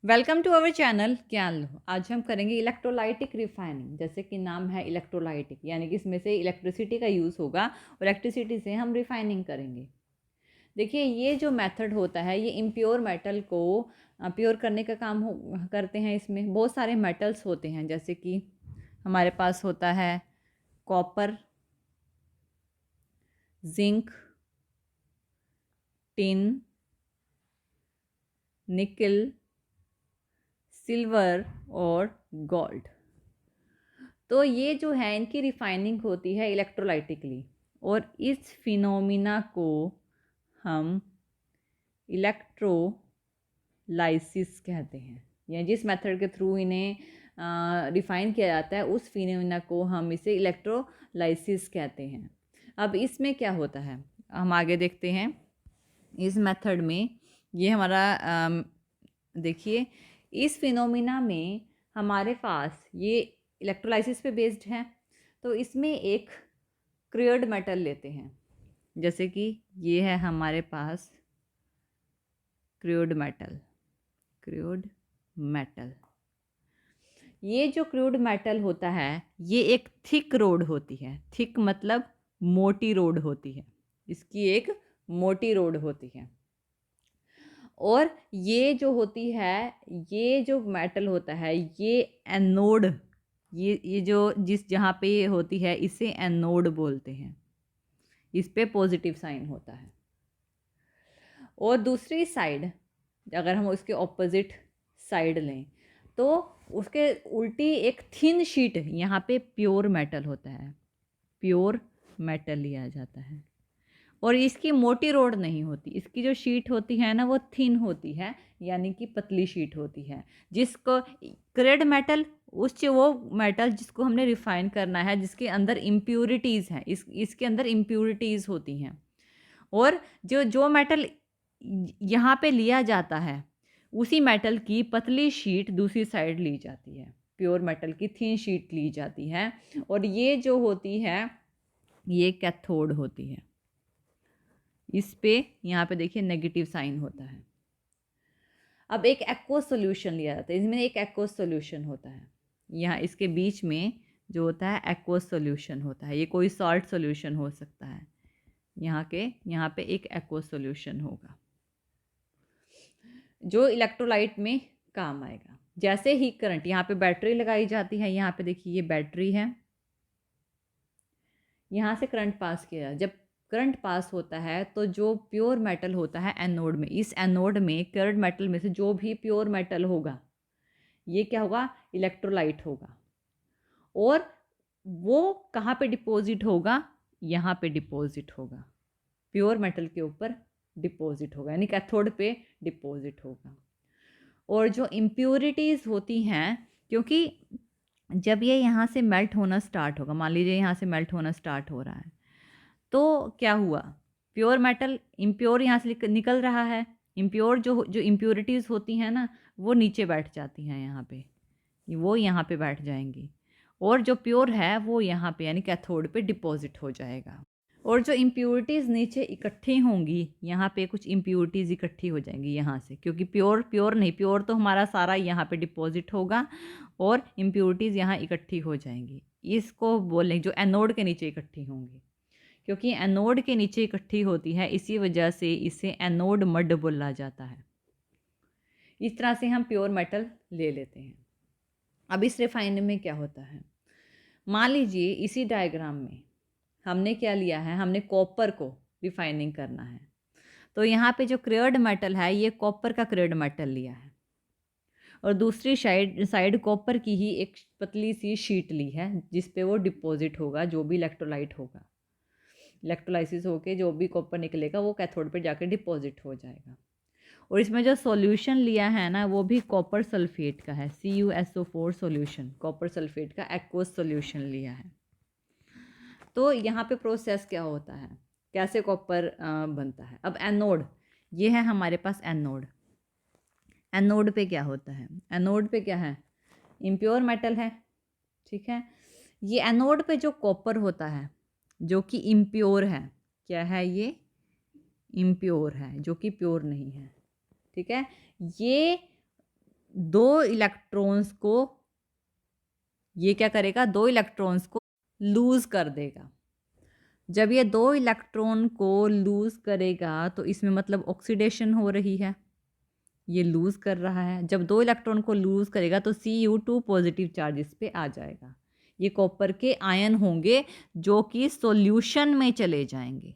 Welcome to our channel ज्ञान लो। आज हम करेंगे इलेक्ट्रोलाइटिक रिफाइनिंग। जैसे कि नाम है इलेक्ट्रोलाइटिक, यानी कि इसमें से इलेक्ट्रिसिटी का यूज़ होगा और इलेक्ट्रिसिटी से हम रिफाइनिंग करेंगे। देखिए, ये जो मेथड होता है ये इम्प्योर मेटल को प्योर करने का काम करते हैं। इसमें बहुत सारे मेटल्स होते हैं, जैसे कि हमारे पास होता है कॉपर, जिंक, टिन, निकल, सिल्वर और गोल्ड। तो ये जो है इनकी रिफाइनिंग होती है इलेक्ट्रोलाइटिकली, और इस फिनोमिना को हम इलेक्ट्रोलाइसिस कहते हैं। या जिस मेथड के थ्रू इन्हें रिफाइन किया जाता है उस फिनोमिना को हम इसे इलेक्ट्रोलाइसिस कहते हैं। अब इसमें क्या होता है हम आगे देखते हैं। इस मेथड में ये हमारा देखिए, इस फिनोमिना में हमारे पास ये इलेक्ट्रोलाइसिस पे बेस्ड है। तो इसमें एक क्रियर्ड मेटल लेते हैं, जैसे कि ये है हमारे पास क्रियर्ड मेटल। क्रियर्ड मेटल, ये जो क्रूड मेटल होता है ये एक थिक रोड होती है। थिक मतलब मोटी रोड होती है, इसकी एक मोटी रोड होती है। और ये जो होती है, ये जो मेटल होता है ये एनोड, ये जो जिस जहाँ पे ये होती है इसे एनोड बोलते हैं। इस पे पॉजिटिव साइन होता है। और दूसरी साइड अगर हम उसके ऑपोजिट साइड लें तो उसके उल्टी एक थिन शीट, यहाँ पे प्योर मेटल होता है, प्योर मेटल लिया जाता है। और इसकी मोटी रोड नहीं होती, इसकी जो शीट होती है ना वो थिन होती है, यानी कि पतली शीट होती है। जिसको क्रेड मेटल, उस वो मेटल जिसको हमने रिफाइन करना है, जिसके अंदर इम्प्यूरिटीज़ हैं, इसके अंदर इम्प्यूरिटीज़ होती हैं। और जो जो मेटल यहाँ पे लिया जाता है उसी मेटल की पतली शीट दूसरी साइड ली जाती है, प्योर मेटल की थिन शीट ली जाती है। और ये जो होती है ये कैथोड होती है। इस पे यहाँ पे देखिए नेगेटिव साइन होता है। अब एक एक्वस सॉल्यूशन लिया जाता है, इसमें एक एक्वस सॉल्यूशन होता है। यहाँ इसके बीच में जो होता है एक्वस सॉल्यूशन होता है। ये कोई सॉल्ट सॉल्यूशन हो सकता है। यहाँ पे एक एक्वस सॉल्यूशन होगा जो इलेक्ट्रोलाइट में काम आएगा। जैसे ही करंट, यहाँ पे बैटरी लगाई जाती है, यहाँ पे देखिए ये बैटरी है, यहाँ से करंट पास किया। जब करंट पास होता है तो जो प्योर मेटल होता है एनोड में, इस एनोड में करंट मेटल में से जो भी प्योर मेटल होगा ये क्या होगा, इलेक्ट्रोलाइट होगा। और वो कहाँ पे डिपॉजिट होगा, यहाँ पे डिपॉजिट होगा, प्योर मेटल के ऊपर डिपॉजिट होगा, यानी कैथोड पे डिपॉजिट होगा। और जो इम्प्योरिटीज़ होती हैं, क्योंकि जब ये यहाँ से मेल्ट होना स्टार्ट होगा, मान लीजिए यहाँ से मेल्ट होना स्टार्ट हो रहा है, तो क्या हुआ, प्योर मेटल इम्प्योर यहाँ से निकल रहा है। इम्प्योर जो जो इम्प्योरिटीज़ होती हैं ना वो नीचे बैठ जाती हैं, यहाँ पे वो यहाँ पे बैठ जाएंगी। और जो प्योर है वो यहाँ पे यानी कैथोड पे डिपॉजिट हो जाएगा। और जो इम्प्योरिटीज़ नीचे इकट्ठी होंगी, यहाँ पे कुछ इम्प्योरिटीज़ इकट्ठी हो जाएंगी यहाँ से, क्योंकि प्योर प्योर नहीं, प्योर तो हमारा सारा यहाँ पे डिपॉजिट होगा और इम्प्योरिटीज़ यहाँ इकट्ठी हो जाएंगी। इसको बोलें जो एनोड के नीचे इकट्ठी होंगी, क्योंकि एनोड के नीचे इकट्ठी होती है, इसी वजह से इसे एनोड मड बोला जाता है। इस तरह से हम प्योर मेटल ले लेते हैं। अब इस रिफाइनरी में क्या होता है, मान लीजिए इसी डायग्राम में हमने क्या लिया है, हमने कॉपर को रिफाइनिंग करना है। तो यहाँ पे जो क्रियर्ड मेटल है ये कॉपर का क्रियर्ड मेटल लिया है, और दूसरी साइड कॉपर की ही एक पतली सी शीट ली है जिस पे वो डिपॉजिट होगा जो भी इलेक्ट्रोलाइट होगा। इलेक्ट्रोलाइसिस होके जो भी कॉपर निकलेगा वो कैथोड पे जाकर डिपॉजिट हो जाएगा। और इसमें जो सॉल्यूशन लिया है ना वो भी कॉपर सल्फेट का है, CuSO4 सॉल्यूशन, कॉपर सल्फेट का एक्वस सॉल्यूशन लिया है। तो यहाँ पे प्रोसेस क्या होता है, कैसे कॉपर बनता है। अब एनोड, ये है हमारे पास एनोड। एनोड पे क्या होता है, एनोड पे क्या है, इम्प्योर मेटल है, ठीक है। ये एनोड पे जो कॉपर होता है जो कि इम्प्योर है, क्या है ये, इम्प्योर है, जो कि प्योर नहीं है, ठीक है। ये दो इलेक्ट्रॉन्स को ये क्या करेगा, दो इलेक्ट्रॉन्स को लूज़ कर देगा। जब ये दो इलेक्ट्रॉन को लूज़ करेगा तो इसमें मतलब ऑक्सीडेशन हो रही है, ये लूज़ कर रहा है। जब दो इलेक्ट्रॉन को लूज़ करेगा तो Cu2 पॉजिटिव चार्ज इस पे आ जाएगा। ये कॉपर के आयन होंगे जो कि सॉल्यूशन में चले जाएंगे।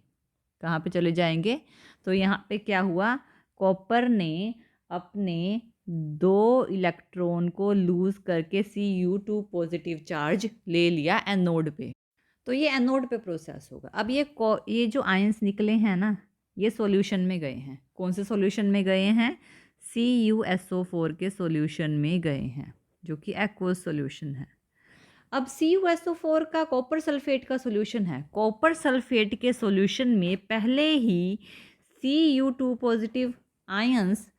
कहाँ पे चले जाएंगे? तो यहाँ पे क्या हुआ, कॉपर ने अपने दो इलेक्ट्रॉन को लूज़ करके Cu2 पॉजिटिव चार्ज ले लिया एनोड पे। तो ये एनोड पे प्रोसेस होगा। अब ये जो आयंस निकले हैं ना, ये सॉल्यूशन में गए हैं। कौन से सॉल्यूशन में गए हैं? CuSO4 के सॉल्यूशन में गए हैं, जो कि एक्वस सॉल्यूशन है। अब CuSO4 का कॉपर सल्फेट का सॉल्यूशन है। कॉपर सल्फेट के सॉल्यूशन में पहले ही Cu2 पॉजिटिव आयंस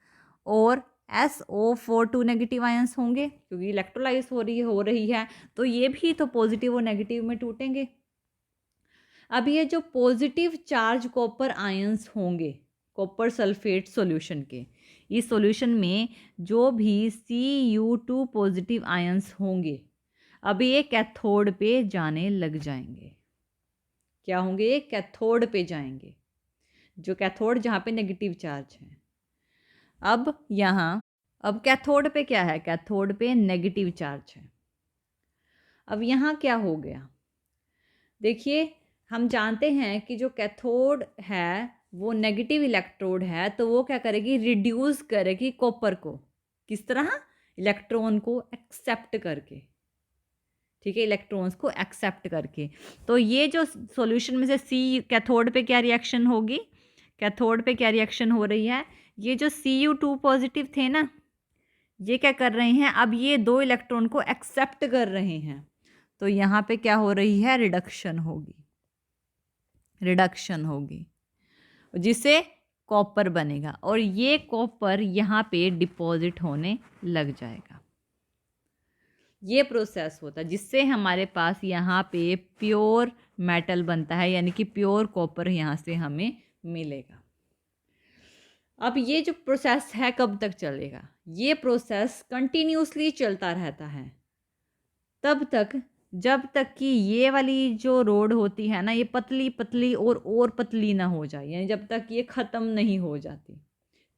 और SO42 नेगेटिव आयंस होंगे, क्योंकि इलेक्ट्रोलाइज हो रही है तो ये भी तो पॉजिटिव और नेगेटिव में टूटेंगे। अब ये जो पॉजिटिव चार्ज कॉपर आयंस होंगे कॉपर सल्फेट सॉल्यूशन के, इस सॉल्यूशन में जो भी Cu2 पॉजिटिव आयंस होंगे, अब ये कैथोड पे जाने लग जाएंगे। क्या होंगे? ये कैथोड पे जाएंगे, जो कैथोड जहाँ पे नेगेटिव चार्ज है। अब कैथोड पे क्या है? कैथोड पे नेगेटिव चार्ज है। अब यहाँ क्या हो गया? देखिए, हम जानते हैं कि जो कैथोड है वो नेगेटिव इलेक्ट्रोड है, तो वो क्या करेगी? रिड्यूस करेगी कॉपर को। किस तरह? इलेक्ट्रॉन को एक्सेप्ट करके, ठीक है, इलेक्ट्रॉन्स को एक्सेप्ट करके। तो ये जो सॉल्यूशन में से कैथोड पे क्या रिएक्शन होगी? कैथोड पे क्या रिएक्शन हो रही है? ये जो Cu2 पॉजिटिव थे ना, ये क्या कर रहे हैं? अब ये दो इलेक्ट्रॉन को एक्सेप्ट कर रहे हैं, तो यहाँ पे क्या हो रही है? रिडक्शन होगी, जिससे कॉपर बनेगा और ये कॉपर यहाँ पे डिपॉजिट होने लग जाएगा। ये प्रोसेस होता है जिससे हमारे पास यहाँ पे प्योर मेटल बनता है, यानी कि प्योर कॉपर यहाँ से हमें मिलेगा। अब ये जो प्रोसेस है कब तक चलेगा? ये प्रोसेस कंटिन्यूसली चलता रहता है तब तक जब तक कि ये वाली जो रोड होती है ना, ये पतली पतली और पतली ना हो जाए, यानी जब तक ये ख़त्म नहीं हो जाती,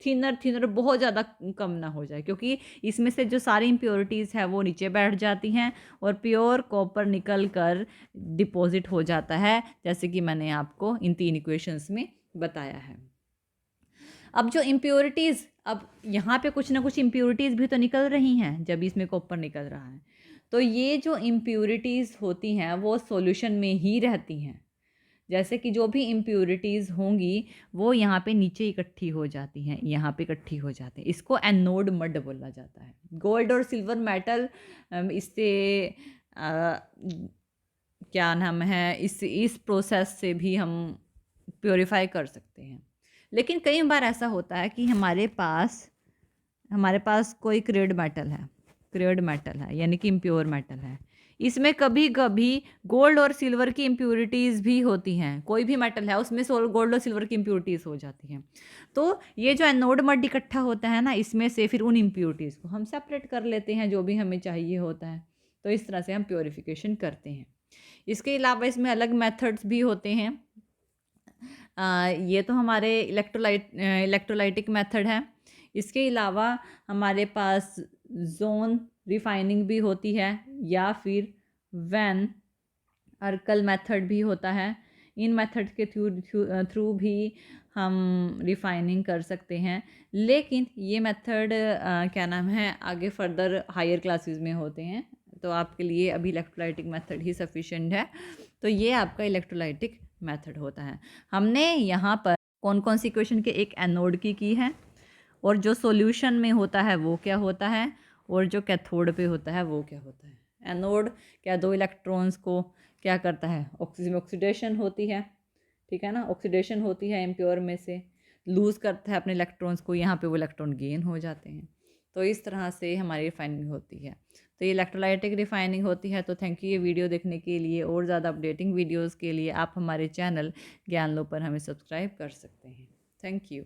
थिनर बहुत ज़्यादा कम ना हो जाए, क्योंकि इसमें से जो सारी इम्प्योरिटीज़ है वो नीचे बैठ जाती हैं और प्योर कॉपर निकल कर डिपॉजिट हो जाता है, जैसे कि मैंने आपको इन 3 इक्वेशंस में बताया है। अब जो इम्प्योरिटीज़, अब यहाँ पे कुछ ना कुछ इम्प्योरिटीज़ भी तो निकल रही हैं जब इसमें कॉपर निकल रहा है, तो ये जो इम्प्योरिटीज़ होती हैं वो सॉल्यूशन में ही रहती हैं। जैसे कि जो भी इम्प्योरिटीज़ होंगी वो यहाँ पे नीचे इकट्ठी हो जाती हैं, यहाँ पे इकट्ठी हो जाते हैं। इसको एनोड मड बोला जाता है। गोल्ड और सिल्वर मेटल इससे क्या नाम है, इस प्रोसेस से भी हम प्योरीफाई कर सकते हैं। लेकिन कई बार ऐसा होता है कि हमारे पास कोई क्रेड मेटल है यानी कि इम्प्योर मेटल है। इसमें कभी कभी गोल्ड और सिल्वर की इम्प्योरिटीज़ भी होती हैं। कोई भी मेटल है उसमें गोल्ड और सिल्वर की इम्प्योरिटीज़ हो जाती हैं। तो ये जो एनोड मड इकट्ठा होता है ना, इसमें से फिर उन इम्प्योरिटीज़ को हम सेपरेट कर लेते हैं जो भी हमें चाहिए होता है। तो इस तरह से हम प्योरीफिकेशन करते हैं। इसके अलावा इसमें अलग मेथड्स भी होते हैं। ये तो हमारे इलेक्ट्रोलाइटिक मेथड है। इसके अलावा हमारे पास जोन रिफाइनिंग भी होती है या फिर वैन अर्कल मेथड भी होता है। इन मेथड के थ्रू भी हम रिफाइनिंग कर सकते हैं, लेकिन ये मेथड क्या नाम है, आगे फर्दर हायर क्लासेस में होते हैं, तो आपके लिए अभी इलेक्ट्रोलाइटिक मेथड ही सफिशिएंट है। तो ये आपका इलेक्ट्रोलाइटिक मेथड होता है। हमने यहाँ पर कौन कौन सी इक्वेशन के एक एनोड की है, और जो सॉल्यूशन में होता है वो क्या होता है, और जो कैथोड पे होता है वो क्या होता है। एनोड क्या दो इलेक्ट्रॉन्स को क्या करता है, ऑक्सीडेशन होती है, ठीक है ना, ऑक्सीडेशन होती है इम्प्योर में से, लूज़ करता है अपने इलेक्ट्रॉन्स को, यहाँ पे वो इलेक्ट्रॉन गेन हो जाते हैं। तो इस तरह से हमारी रिफाइनिंग होती है। तो ये इलेक्ट्रोलाइटिक रिफाइनिंग होती है। तो थैंक यू ये वीडियो देखने के लिए। और ज़्यादा अपडेटिंग वीडियोज़ के लिए आप हमारे चैनल ज्ञान लो पर हमें सब्सक्राइब कर सकते हैं। Thank you.